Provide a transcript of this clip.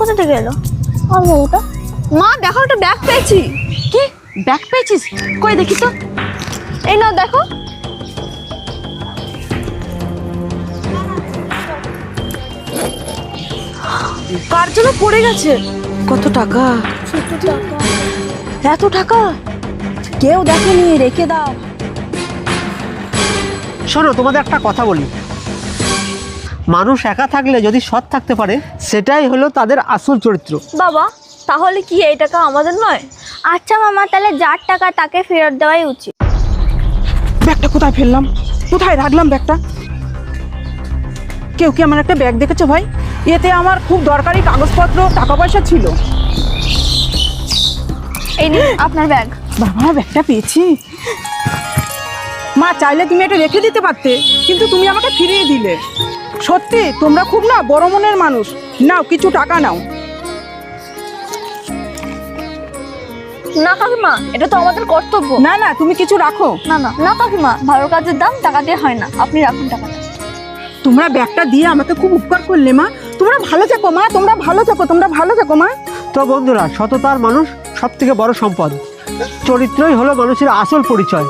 কোথা থেকে এলো? আর ওটা মা দেখো, একটা ব্যাগ পেয়েছি। কি ব্যাগ পেয়েছিস? কই দেখি তো। এই নাও দেখো। কার জন্য পড়ে গেছে? কত টাকা? এত টাকা কেউ দেখেনি, রেখে দাও। শোনো, তোমাদের একটা কথা বলি, মানুষ একা থাকলে যদি সৎ থাকতে পারে সেটাই হলো তাদের আসল চরিত্র। বাবা, তাহলে কি এই টাকা আমাদের নয়? আচ্ছা মামা, তাহলে যার টাকা তাকে ফেরত দেওয়াই উচিত। ব্যাগটা কোথায় ফেললাম? কোথায় রাখলাম ব্যাগটা? কেউ কি আমার একটা ব্যাগ দেখেছো ভাই? এতে আমার খুব দরকারি কাগজপত্র, টাকা পয়সা ছিল। এই নিন আপনার ব্যাগ। বাবা, ব্যাগটা পেয়েছি। মা, চাইলে তুমি এটা রেখে দিতে পারতে, কিন্তু তুমি আমাকে ফিরিয়ে দিলে। সত্যি তোমরা খুব না বড় মনের মানুষ। নাও, কিছু টাকা নাও। না কাকিমা, এটা তো আমাদের কর্তব্য। না না, তুমি কিছু রাখো। না না না কাকিমা, ভালো কাজের দাম টাকা দিয়ে হয় না, আপনি রাখুন টাকাটা। তোমরা ব্যাগটা দিয়ে আমাকে খুব উপকার করলে মা। তোমরা ভালো থেকো মা, তোমরা ভালো থেকো, তোমরা ভালো থেকো মা। তো বন্ধুরা, সততার মানুষ সব থেকে বড় সম্পদ। চরিত্রই হলো মানুষের আসল পরিচয়।